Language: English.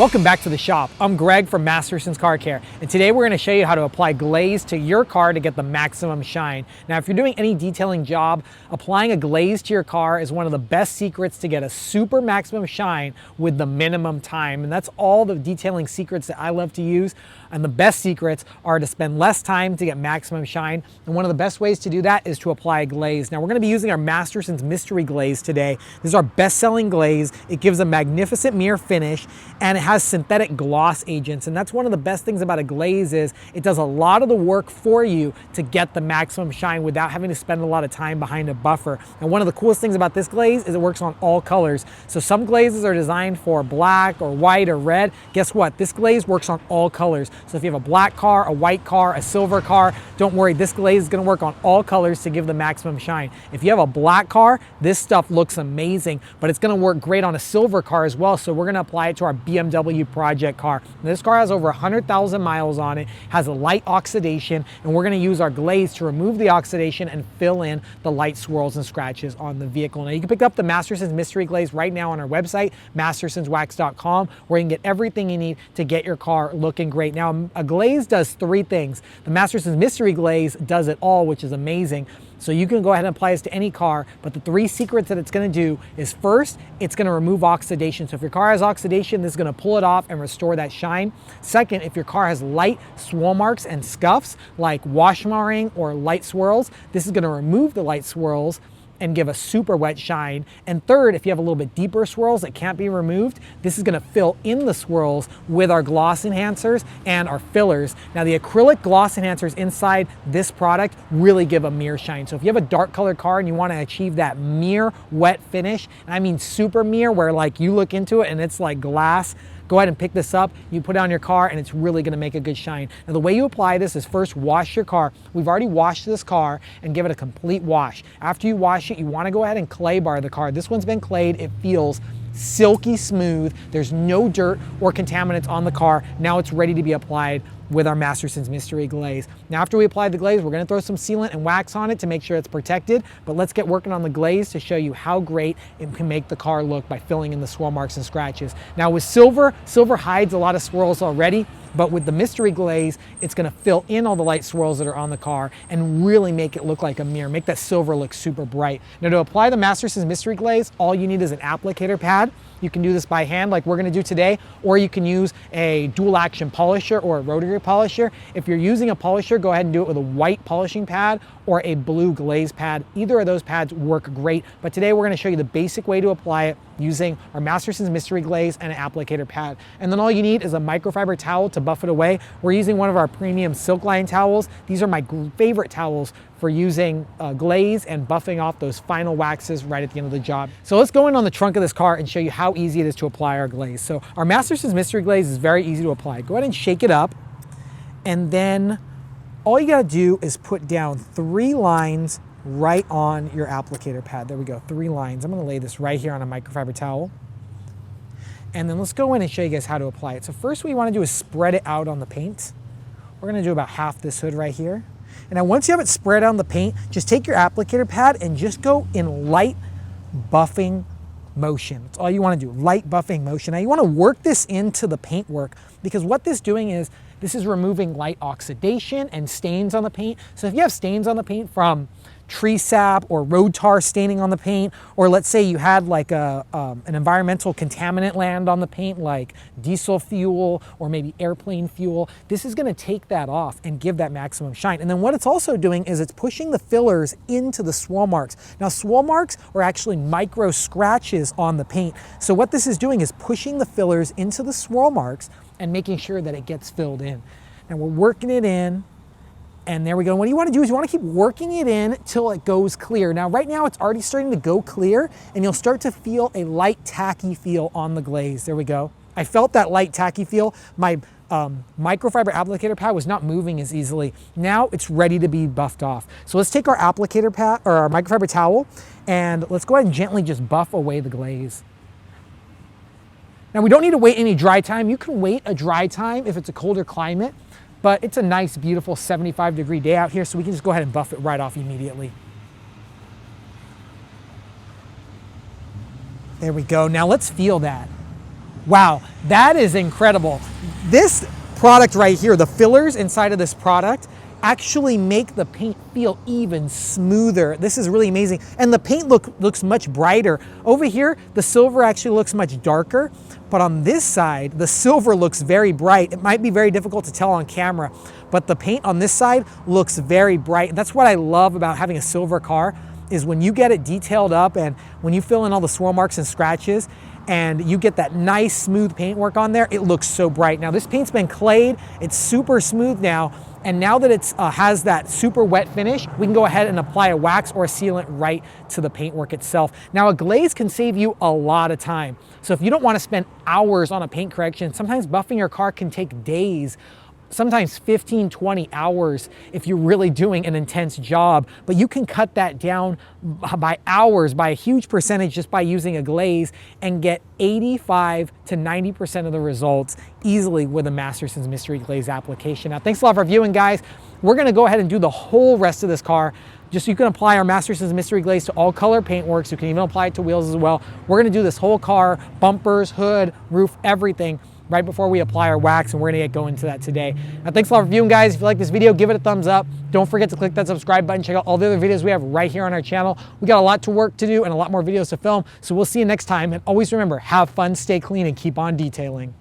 Welcome back to the shop. I'm Greg from Masterson's Car Care, and today we're going to show you how to apply glaze to your car to get the maximum shine. Now, if you're doing any detailing job, applying a glaze to your car is one of the best secrets to get a super maximum shine with the minimum time. And that's all the detailing secrets that I love to use. And the best secrets are to spend less time to get maximum shine. And one of the best ways to do that is to apply a glaze. Now, we're going to be using our Masterson's Mystery Glaze today. This is our best-selling glaze. It gives a magnificent mirror finish, and it has synthetic gloss agents. And that's one of the best things about a glaze is it does a lot of the work for you to get the maximum shine without having to spend a lot of time behind a buffer. And one of the coolest things about this glaze is it works on all colors. So some glazes are designed for black or white or red. Guess what? This glaze works on all colors. So if you have a black car, a white car, a silver car, don't worry, this glaze is going to work on all colors to give the maximum shine. If you have a black car, this stuff looks amazing, but it's going to work great on a silver car as well. So we're going to apply it to our BMW project car. This car has over 100,000 miles on it, has a light oxidation, and we're going to use our glaze to remove the oxidation and fill in the light swirls and scratches on the vehicle. Now you can pick up the Masterson's Mystery Glaze right now on our website, mastersonswax.com, where you can get everything you need to get your car looking great. Now, a glaze does three things. The Masterson's Mystery Glaze does it all, which is amazing. So you can go ahead and apply this to any car, but the three secrets that it's going to do is first, it's going to remove oxidation. So if your car has oxidation, this is going to pull it off and restore that shine. Second, if your car has light swirl marks and scuffs like wash marring or light swirls, this is going to remove the light swirls and give a super wet shine. And third, if you have a little bit deeper swirls that can't be removed, this is gonna fill in the swirls with our gloss enhancers and our fillers. Now the acrylic gloss enhancers inside this product really give a mirror shine. So if you have a dark colored car and you wanna achieve that mirror wet finish, and I mean super mirror where like you look into it and it's like glass, go ahead and pick this up, you put it on your car, and it's really gonna make a good shine. Now the way you apply this is first wash your car. We've already washed this car and give it a complete wash. After you wash it, you wanna go ahead and clay bar the car. This one's been clayed, it feels silky smooth. There's no dirt or contaminants on the car. Now it's ready to be applied with our Masterson's Mystery Glaze. Now after we apply the glaze, we're gonna throw some sealant and wax on it to make sure it's protected, but let's get working on the glaze to show you how great it can make the car look by filling in the swirl marks and scratches. Now with silver hides a lot of swirls already, but with the Mystery Glaze, it's gonna fill in all the light swirls that are on the car and really make it look like a mirror, make that silver look super bright. Now to apply the Masterson's Mystery Glaze, all you need is an applicator pad. You can do this by hand like we're gonna do today, or you can use a dual action polisher or a rotary polisher. If you're using a polisher, go ahead and do it with a white polishing pad or a blue glaze pad. Either of those pads work great, but today we're gonna show you the basic way to apply it using our Masterson's Mystery Glaze and an applicator pad. And then all you need is a microfiber towel to buff it away. We're using one of our premium silk line towels. These are my favorite towels for using glaze and buffing off those final waxes right at the end of the job. So let's go in on the trunk of this car and show you how easy it is to apply our glaze. So our Masterson's Mystery Glaze is very easy to apply. Go ahead and shake it up, and then all you gotta do is put down 3 lines right on your applicator pad. There we go, 3 lines. I'm gonna lay this right here on a microfiber towel. And then let's go in and show you guys how to apply it. So first what you wanna do is spread it out on the paint. We're gonna do about half this hood right here. And now once you have it spread on the paint, just take your applicator pad and just go in light buffing motion. That's all you wanna do, light buffing motion. Now you wanna work this into the paintwork, because what this is doing is this is removing light oxidation and stains on the paint. So if you have stains on the paint from tree sap or road tar staining on the paint, or let's say you had like an environmental contaminant land on the paint like diesel fuel or maybe airplane fuel, this is gonna take that off and give that maximum shine. And then what it's also doing is it's pushing the fillers into the swirl marks. Now swirl marks are actually micro scratches on the paint. So what this is doing is pushing the fillers into the swirl marks and making sure that it gets filled in. Now we're working it in, and there we go. What you wanna do is you wanna keep working it in till it goes clear. Now right now it's already starting to go clear, and you'll start to feel a light tacky feel on the glaze. There we go. I felt that light tacky feel. My microfiber applicator pad was not moving as easily. Now it's ready to be buffed off. So let's take our applicator pad or our microfiber towel, and let's go ahead and gently just buff away the glaze. Now we don't need to wait any dry time. You can wait a dry time if it's a colder climate, but it's a nice, beautiful 75-degree day out here, so we can just go ahead and buff it right off immediately. There we go. Now let's feel that. Wow, that is incredible. This product right here, the fillers inside of this product actually make the paint feel even smoother. This is really amazing. And the paint looks much brighter. Over here, the silver actually looks much darker, but on this side, the silver looks very bright. It might be very difficult to tell on camera, but the paint on this side looks very bright. That's what I love about having a silver car, is when you get it detailed up and when you fill in all the swirl marks and scratches, and you get that nice smooth paintwork on there, it looks so bright. Now this paint's been clayed, it's super smooth now, and now that it has that super wet finish, we can go ahead and apply a wax or a sealant right to the paintwork itself. Now a glaze can save you a lot of time. So if you don't want to spend hours on a paint correction, sometimes buffing your car can take days, sometimes 15, 20 hours if you're really doing an intense job, but you can cut that down by hours, by a huge percentage, just by using a glaze, and get 85 to 90% of the results easily with a Masterson's Mystery Glaze application. Now, thanks a lot for viewing, guys. We're gonna go ahead and do the whole rest of this car. Just so you can apply our Masterson's Mystery Glaze to all color paintworks. You can even apply it to wheels as well. We're gonna do this whole car, bumpers, hood, roof, everything, right before we apply our wax, and we're gonna get going to that today. Now, thanks a lot for viewing, guys. If you like this video, give it a thumbs up. Don't forget to click that subscribe button. Check out all the other videos we have right here on our channel. We got a lot to work to do and a lot more videos to film, so we'll see you next time. And always remember, have fun, stay clean, and keep on detailing.